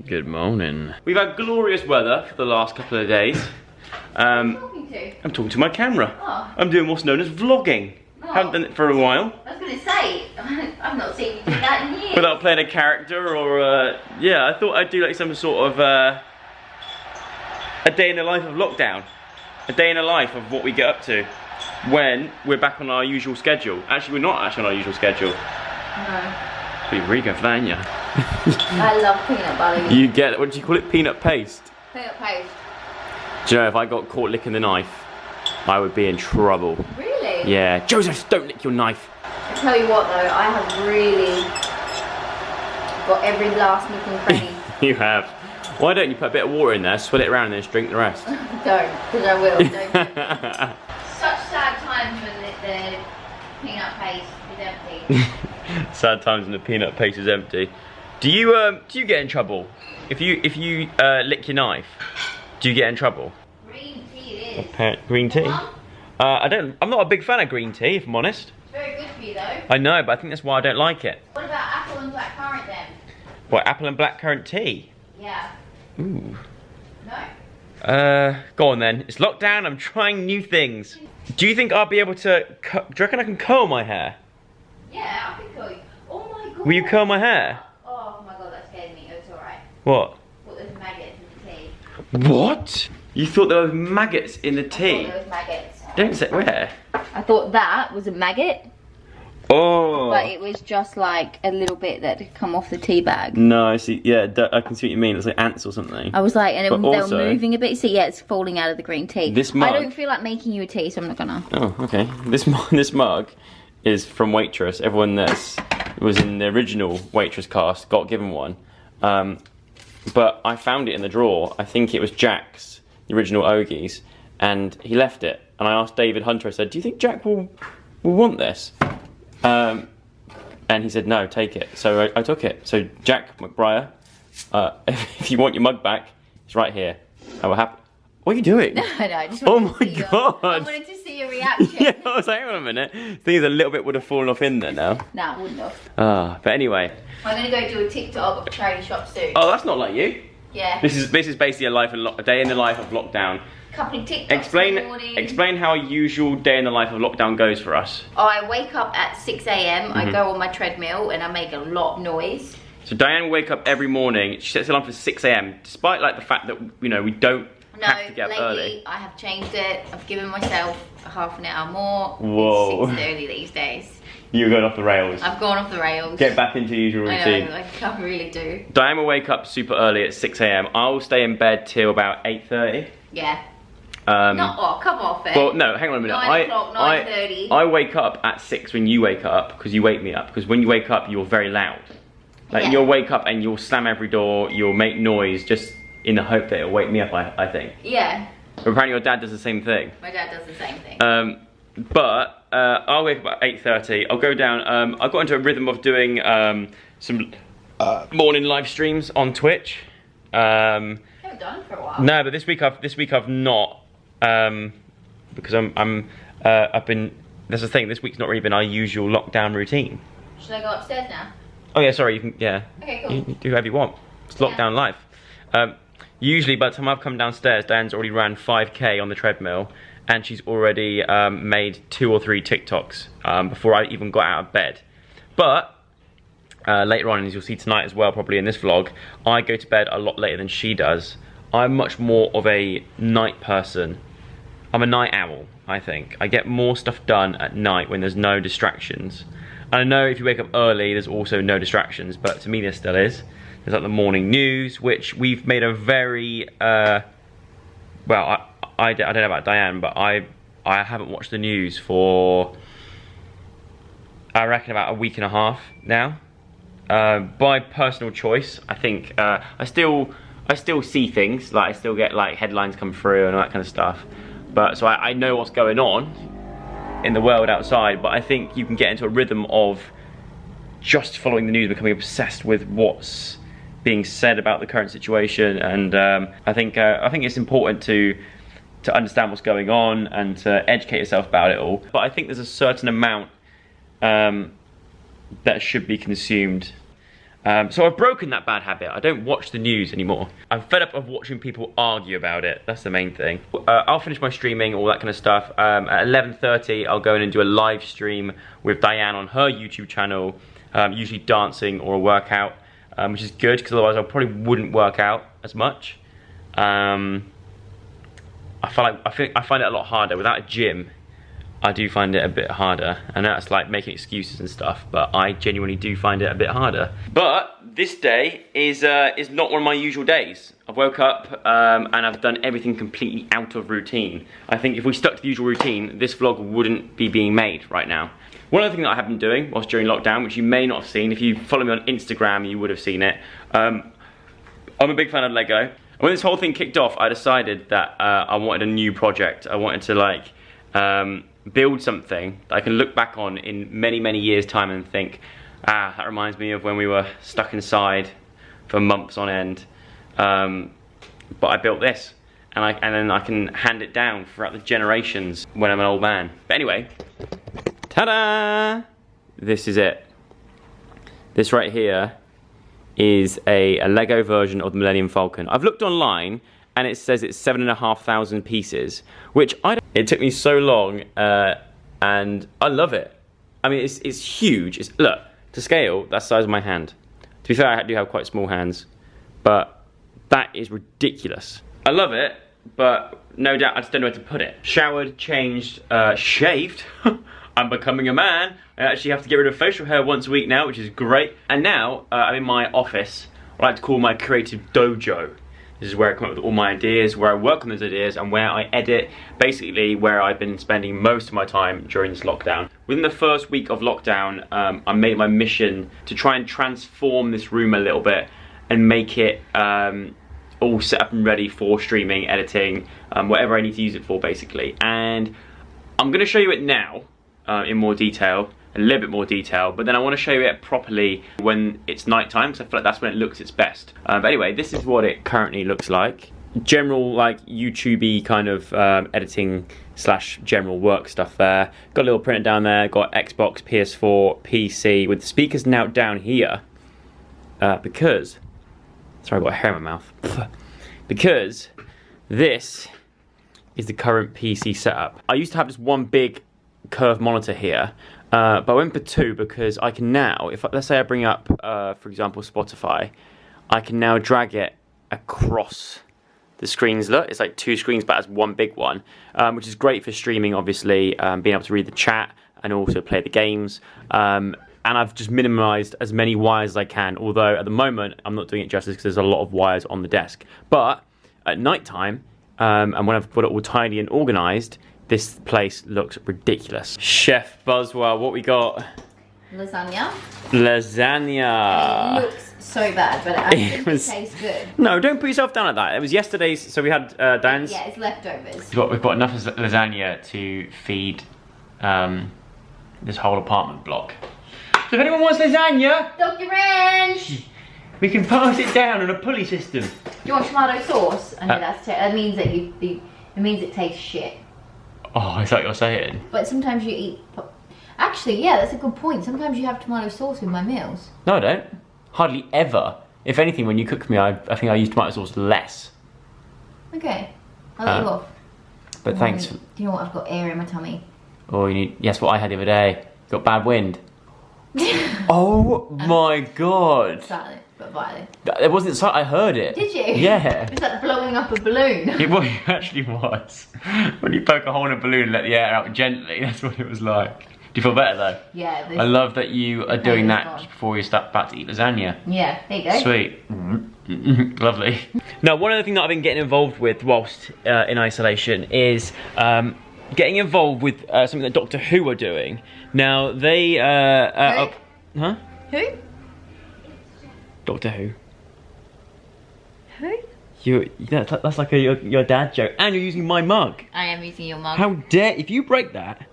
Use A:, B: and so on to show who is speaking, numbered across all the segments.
A: Good morning. We've had glorious weather for the last couple of days.
B: What are you talking to?
A: I'm talking to my camera.
B: Oh.
A: I'm doing what's known as vlogging.
B: Oh.
A: Haven't done it for a while.
B: I was going to say, I've not seen you do that in years.
A: Without playing a character or, yeah, I thought I'd do like some sort of a day in the life of lockdown. A day in the life of what we get up to when we're back on our usual schedule. Actually, we're not actually on our usual schedule.
B: No.
A: So you're really going for that, ain't you?
B: I love peanut butter.
A: You get, what do you call it, peanut paste?
B: Peanut paste.
A: Do you know, if I got caught licking the knife, I would be in trouble.
B: Really?
A: Yeah. Joseph, don't lick your knife.
B: I tell you what though, I have really got every last nook and cranny.
A: You have. Why don't you put a bit of water in there, swill it around and then just drink the rest?
B: Don't, because I will. Don't. Such sad times when the peanut paste is empty.
A: Sad times when the peanut paste is empty. Do you get in trouble if you lick your knife? Do you get in trouble?
B: Green tea it is.
A: Green tea?
B: Mum?
A: I'm not a big fan of green tea, if I'm honest.
B: It's very good for you though.
A: I know, but I think that's why I don't like it.
B: What about apple and blackcurrant then?
A: What, apple and blackcurrant tea?
B: Yeah.
A: Ooh.
B: No?
A: Go on then. It's lockdown, I'm trying new things. Do you think I'll be able to, do you reckon I can curl my hair?
B: Yeah, I think so. Oh my god.
A: Will you curl my hair?
B: Oh my god, that scared me. It's alright.
A: What?
B: Thought there was maggots in the tea.
A: What? You thought there were maggots in the
B: I
A: tea?
B: thought there was maggots.
A: Don't say where.
B: I thought that was a maggot,
A: Oh.
B: but it was just like a little bit that had come off the tea bag.
A: No, I see. Yeah, I can see what you mean. It's like ants or something.
B: I was like, and
A: But
B: they
A: also-
B: were moving a bit. So yeah, it's falling out of the green tea.
A: This mug-
B: I don't feel like making you a tea, so I'm not gonna.
A: Oh, okay. This mug is from Waitress. Everyone this was in the original Waitress cast, got given one. But I found it in the drawer. I think it was Jack's, the original Ogie's, and he left it. And I asked David Hunter, I said, do you think Jack will want this? And he said, no, take it. So I took it. So Jack McBriar, if you want your mug back, it's right here. I will happy. What are you doing?
B: I just
A: Oh
B: wanted
A: my
B: to see
A: god!
B: I wanted to see your reaction.
A: Yeah, I was like, hang on a minute. Things a little bit would have fallen off in there now.
B: Nah, I wouldn't have.
A: But anyway.
B: I'm gonna go do a TikTok of charity shop soon.
A: Oh, that's not like you.
B: Yeah.
A: This is basically a day in the life of lockdown.
B: Couple of TikToks in the morning.
A: Explain how a usual day in the life of lockdown goes for us.
B: Oh, I wake up at 6 AM. I go on my treadmill and I make a lot of noise.
A: So Diane will wake up every morning. She sets it on for 6 AM, despite like the fact that we don't have to get up early.
B: Lately I have changed it. I've given myself a half an hour more.
A: Whoa.
B: It's 6:30 these days.
A: You're going off the rails.
B: I've gone off the rails.
A: Get back into your usual routine.
B: I know, I really do.
A: Diane will wake up super early at 6 AM. I'll stay in bed till about 8:30.
B: Yeah. Come off it.
A: Well, no, hang on a minute.
B: 9 o'clock, 9:30.
A: I wake up at 6 when you wake up, because you wake me up. Because when you wake up, you're very loud. Like,
B: Yeah.
A: you'll wake up and you'll slam every door, you'll make noise, just in the hope that it'll wake me up, I think.
B: Yeah.
A: But apparently your dad does the same thing.
B: My dad does the same thing.
A: But I'll wake up at 8:30. I'll go down. I got into a rhythm of doing some morning live streams on Twitch.
B: I haven't done it for a while.
A: No, but this week I've not, because I've been. That's the thing. This week's not really been our usual lockdown routine.
B: Should I go upstairs now?
A: Oh yeah, sorry. You can. Yeah.
B: Okay, cool.
A: You do whatever you want. It's lockdown life. Usually, by the time I've come downstairs, Diane's already ran 5K on the treadmill, and she's already made 2 or 3 TikToks before I even got out of bed. But later on, as you'll see tonight as well, probably in this vlog, I go to bed a lot later than she does. I'm much more of a night person. I'm a night owl, I think. I get more stuff done at night when there's no distractions. And I know if you wake up early, there's also no distractions, but to me there still is. There's like the morning news, which we've made a very, well, I don't know about Diane, but I haven't watched the news for, I reckon, about a week and a half now. By personal choice, I think I still see things, like I still get like headlines come through and all that kind of stuff. But so I know what's going on in the world outside, but I think you can get into a rhythm of just following the news, becoming obsessed with what's being said about the current situation. And I think it's important to understand what's going on and to educate yourself about it all. But I think there's a certain amount that should be consumed. So I've broken that bad habit. I don't watch the news anymore. I'm fed up of watching people argue about it. That's the main thing. I'll finish my streaming, all that kind of stuff. At 11:30, I'll go in and do a live stream with Diane on her YouTube channel, usually dancing or a workout, which is good because otherwise I probably wouldn't work out as much. I find it a lot harder without a gym. I do find it a bit harder. I know it's like making excuses and stuff, but I genuinely do find it a bit harder. But this day is not one of my usual days. I've woke up and I've done everything completely out of routine. I think if we stuck to the usual routine, this vlog wouldn't be being made right now. One other thing that I have been doing whilst during lockdown, which you may not have seen, if you follow me on Instagram, you would have seen it. I'm a big fan of Lego. And when this whole thing kicked off, I decided that I wanted a new project. I wanted to like build something that I can look back on in many, many years' time and think, ah, that reminds me of when we were stuck inside for months on end. But I built this, and then I can hand it down throughout the generations when I'm an old man. But anyway, ta-da! This is it. This right here is a Lego version of the Millennium Falcon. I've looked online, and it says it's 7,500 pieces, which it took me so long, and I love it. I mean, it's huge. Look, to scale, that's the size of my hand. To be fair, I do have quite small hands, but that is ridiculous. I love it, but no doubt I just don't know where to put it. Showered, changed, shaved. I'm becoming a man. I actually have to get rid of facial hair once a week now, which is great. And now, I'm in my office, what I like to call my creative dojo. This is where I come up with all my ideas, where I work on those ideas, and where I edit, basically where I've been spending most of my time during this lockdown. Within the first week of lockdown, I made it my mission to try and transform this room a little bit and make it all set up and ready for streaming, editing, whatever I need to use it for, basically. And I'm going to show you it now in more detail, a little bit more detail, but then I want to show you it properly when it's nighttime, because I feel like that's when it looks its best. But anyway, this is what it currently looks like. General, like, YouTube-y kind of editing / general work stuff there. Got a little printer down there, got Xbox, PS4, PC, with the speakers now down here, because, sorry, I've got hair in my mouth, because this is the current PC setup. I used to have just one big curved monitor here, but I went for two because I can now, if let's say I bring up, for example, Spotify, I can now drag it across the screens. Look, it's like two screens, but as one big one, which is great for streaming, obviously, being able to read the chat and also play the games. And I've just minimized as many wires as I can, although at the moment I'm not doing it justice because there's a lot of wires on the desk. But at night time, and when I've got it all tidy and organized, this place looks ridiculous. Chef Buzzwell, what we got?
B: Lasagna.
A: Lasagna.
B: It looks so bad, but I think it tastes good.
A: No, don't put yourself down like that. It was yesterday's, so we had Dan's.
B: Yeah, it's leftovers.
A: We've got enough lasagna to feed this whole apartment block. So if anyone wants lasagna,
B: Dr. Ranch!
A: We can pass it down on a pulley system.
B: Do you want tomato sauce? I know that means that it means it tastes shit.
A: Oh, is that what you're saying?
B: But sometimes you eat... Actually, yeah, that's a good point. Sometimes you have tomato sauce with my meals.
A: No, I don't. Hardly ever. If anything, when you cook for me, I think I use tomato sauce less.
B: Okay. I'll let you off.
A: But thanks.
B: Do you know what? I've got air in my tummy.
A: Oh, you need... Yes, what I had the other day. Got bad wind. Oh my god.
B: Silent, but violent.
A: It wasn't silent, I heard it.
B: Did you?
A: Yeah.
B: It's like blowing up a balloon.
A: It actually was. When you poke a hole in a balloon and let the air out gently, that's what it was like. Do you feel better though?
B: Yeah.
A: I love that you are doing that just before you start back to eat lasagna.
B: Yeah, there you go.
A: Sweet. Lovely. Now, one other thing that I've been getting involved with whilst in isolation is getting involved with something that Doctor Who are doing. Now, they... huh?
B: Who?
A: Doctor Who.
B: Who?
A: That's like your dad joke. And you're using my mug.
B: I am using your mug.
A: How dare... If you break that,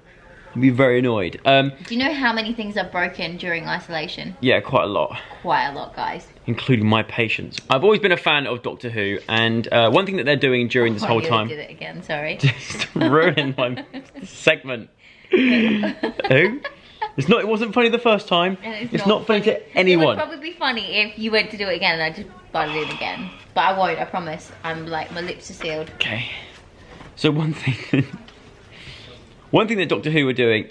A: I'll be very annoyed.
B: Do you know how many things I've broken during isolation?
A: Yeah, quite a lot.
B: Quite a lot, guys. Including
A: my patience. I've always been a fan of Doctor Who, and one thing that they're doing during this whole time...
B: did it again, sorry.
A: Just ruining my segment. Who? It's not. It wasn't funny the first time.
B: And
A: it's not funny to anyone.
B: It would probably be funny if you went to do it again and I just butted it again. But I won't. I promise. I'm like, my lips are sealed.
A: Okay. So one thing that Doctor Who were doing.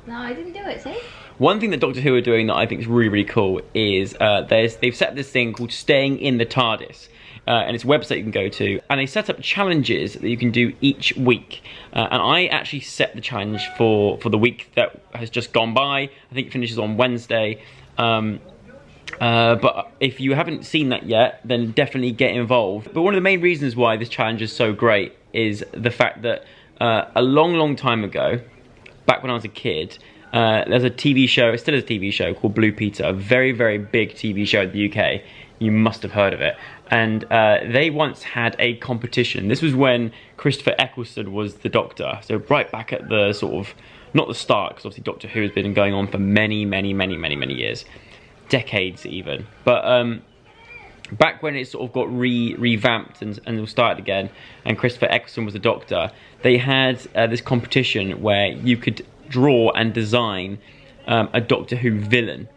B: No, I didn't do it. See.
A: One thing that Doctor Who are doing that I think is really, really cool is they've set up this thing called Staying in the TARDIS. And it's a website you can go to. And they set up challenges that you can do each week. And I actually set the challenge for the week that has just gone by. I think it finishes on Wednesday. But if you haven't seen that yet, then definitely get involved. But one of the main reasons why this challenge is so great is the fact that a long, long time ago, back when I was a kid, there's a TV show, it still is a TV show, called Blue Peter, a very, very big TV show in the UK. You must have heard of it. And they once had a competition. This was when Christopher Eccleston was the Doctor. So right back at the sort of, not the start, because obviously Doctor Who has been going on for many, many, many, many, many years. Decades even. But back when it sort of got revamped and started again, and Christopher Eccleston was the Doctor, they had this competition where you could draw and design a Doctor Who villain.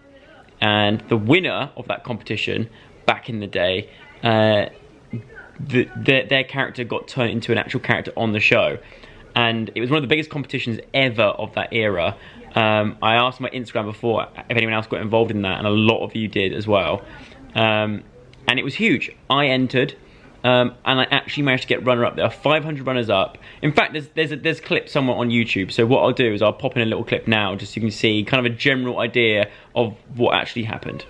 A: And the winner of that competition, back in the day, their character got turned into an actual character on the show. And it was one of the biggest competitions ever of that era. I asked my Instagram before if anyone else got involved in that, and a lot of you did as well. And it was huge. I entered, and I actually managed to get runner-up. There are 500 runners-up. In fact, there's a clip somewhere on YouTube. So what I'll do is I'll pop in a little clip now, just so you can see kind of a general idea of what actually happened.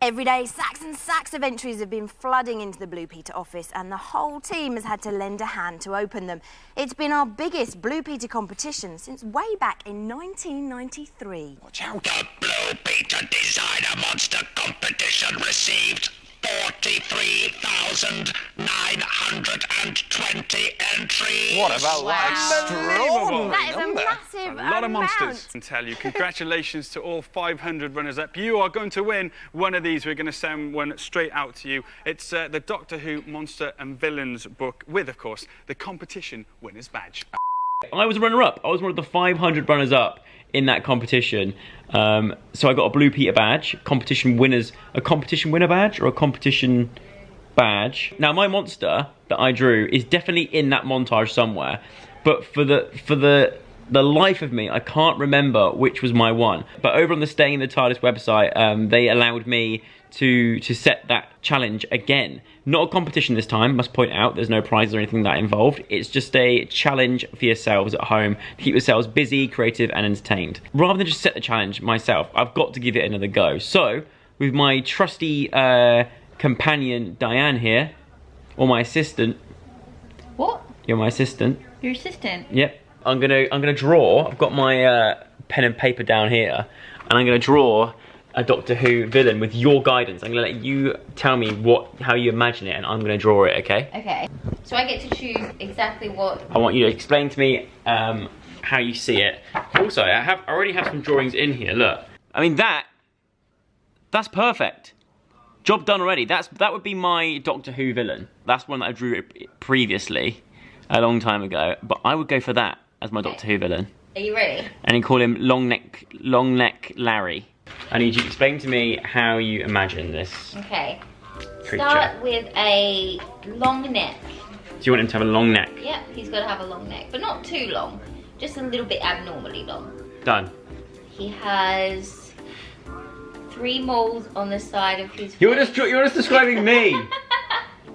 C: Every day, sacks and sacks of entries have been flooding into the Blue Peter office, and the whole team has had to lend a hand to open them. It's been our biggest Blue Peter competition since way back in 1993.
D: Watch out! The Blue Peter Designer Monster Competition received 43,920 entries.
E: What about that? Extraordinary
C: That is
E: number.
C: a massive
F: A lot of
C: amount.
F: monsters. I can tell you, congratulations to all 500 runners-up. You are going to win one of these. We're going to send one straight out to you. It's the Doctor Who Monster and Villains book with, of course, the competition winner's badge.
A: I was a runner-up. I was one of the 500 runners-up in that competition. So I got a Blue Peter badge, a competition winner badge, or a competition badge. Now my monster that I drew is definitely in that montage somewhere, but for the life of me, I can't remember which was my one. But over on the Staying in the TARDIS website, they allowed me to set that challenge again. Not a competition this time, must point out. There's no prizes or anything that involved. It's just a challenge for yourselves at home to keep yourselves busy, creative, and entertained. Rather than just set the challenge myself, I've got to give it another go. So, with my trusty companion Diane here, or my assistant.
B: What?
A: You're my assistant.
B: Your assistant?
A: Yep. I'm gonna draw. I've got my pen and paper down here, and I'm gonna draw a Doctor Who villain with your guidance. I'm gonna let you tell me how you imagine it, and I'm gonna draw it. Okay?
B: Okay. So I get to choose exactly what.
A: I want you to explain to me how you see it. Also, I already have some drawings in here. Look. I mean that's perfect. Job done already. That would be my Doctor Who villain. That's one that I drew previously, a long time ago. But I would go for that as my Doctor Who villain.
B: Are you ready?
A: And you call him Long Neck Larry. I need you to explain to me how you imagine this
B: Okay.
A: creature.
B: Start with a long neck.
A: Do you want him to have a long neck?
B: Yep, he's got to have a long neck, but not too long. Just a little bit abnormally long.
A: Done.
B: He has 3 moles on the side of his
A: You're
B: face.
A: just describing me.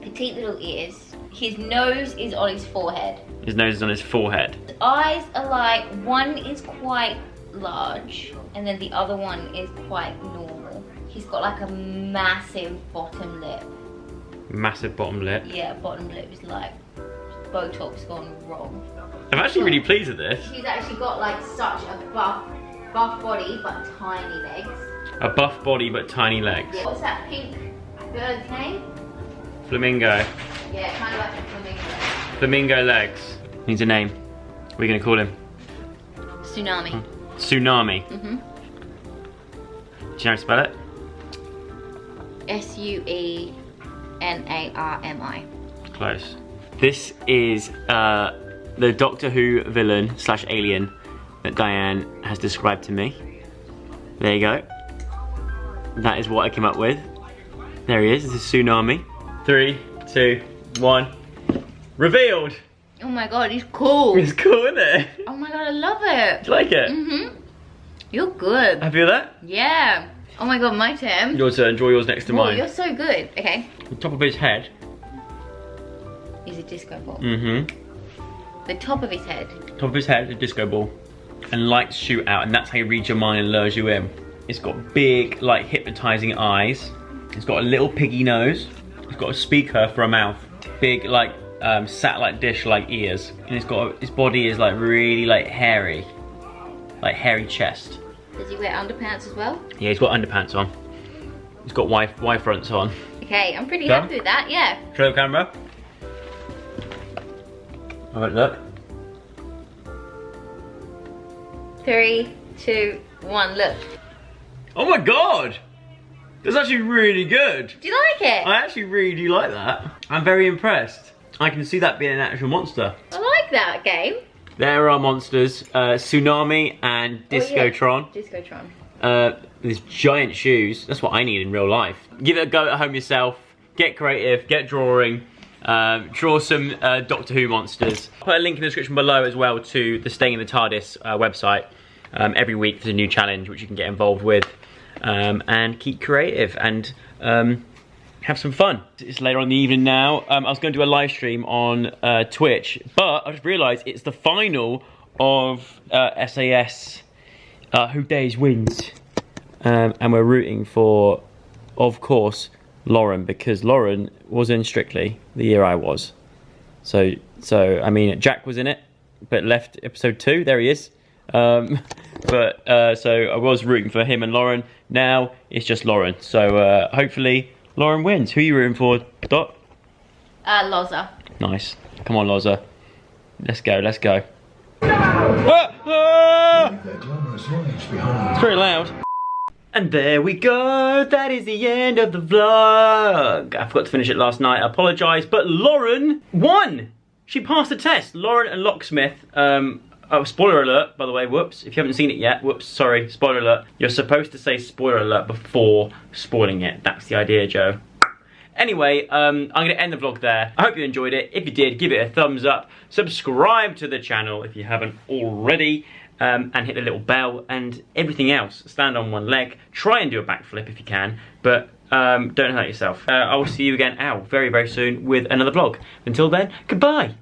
B: Petite little ears. His nose is on his forehead.
A: His nose is on his forehead.
B: His eyes are like, one is quite large, and then the other one is quite normal. He's got like a massive bottom lip.
A: Massive bottom lip.
B: Yeah, bottom lip is like Botox gone wrong.
A: I'm actually really pleased with this.
B: He's actually got like such a buff body but tiny legs.
A: A buff body but tiny legs.
B: Yeah. What's that pink bird's name?
A: Flamingo.
B: Yeah, kind of like a flamingo.
A: Flamingo legs. Needs a name. What are you going to call him?
B: Tsunami.
A: Tsunami.
B: Mm-hmm.
A: Do you know how to spell it?
B: Suenarmi.
A: Close. This is the Doctor Who villain / alien that Diane has described to me. There you go. That is what I came up with. There he is, this is Tsunami. 3, 2, 1. Revealed!
B: Oh my god, he's cool.
A: It's cool, isn't it?
B: Oh my god, I love it.
A: Do you like it?
B: Mm-hmm. You're good.
A: Happy with that?
B: Yeah. Oh my god, my turn.
A: Your turn, draw yours next to
B: Oh,
A: mine.
B: you're so good. Okay.
A: The top of his head.
B: Is a disco ball.
A: Mm-hmm.
B: The top of his head.
A: Top of his head, a disco ball. And lights shoot out, and that's how you read your mind and lures you in. It's got big, like, hypnotizing eyes. It's got a little piggy nose. It's got a speaker for a mouth. Big, like, satellite dish-like ears. And it's got, its body is, like, really, like, hairy. Like, hairy chest.
B: Does he wear underpants as well?
A: Yeah, he's got underpants on. He's got Y fronts on.
B: Okay, I'm pretty
A: Done?
B: happy with that, yeah.
A: Show the camera. Alright, look.
B: 3, 2, 1, look.
A: Oh my god! That's actually really good.
B: Do you like it?
A: I actually really do like that. I'm very impressed. I can see that being an actual monster.
B: I like that game.
A: There are monsters, Tsunami and Discotron.
B: Oh, yeah. Discotron.
A: These giant shoes. That's what I need in real life. Give it a go at home yourself. Get creative, get drawing. Draw some Doctor Who monsters. I'll put a link in the description below as well to the Staying in the TARDIS website. Every week there's a new challenge which you can get involved with. And keep creative and have some fun. It's later on in the evening now. I was going to do a live stream on Twitch, but I just realised it's the final of SAS Who Days Wins. And we're rooting for, of course, Lauren, because Lauren was in Strictly the year I was. So I mean, Jack was in it, but left episode 2. There he is. So I was rooting for him and Lauren. Now it's just Lauren. So hopefully Lauren wins. Who are you rooting for, Dot?
B: Loza.
A: Nice. Come on, Loza. Let's go. Let's go. Ah! It's very loud. And there we go, that is the end of the vlog. I forgot to finish it last night, I apologise, but Lauren won! She passed the test. Lauren and Locksmith, spoiler alert, by the way, whoops, if you haven't seen it yet, whoops, sorry, spoiler alert. You're supposed to say spoiler alert before spoiling it, that's the idea, Joe. Anyway, I'm going to end the vlog there. I hope you enjoyed it. If you did, give it a thumbs up. Subscribe to the channel if you haven't already. And hit the little bell and everything else. Stand on one leg. Try and do a backflip if you can. But don't hurt yourself. I will see you again, very, very soon with another vlog. Until then, goodbye.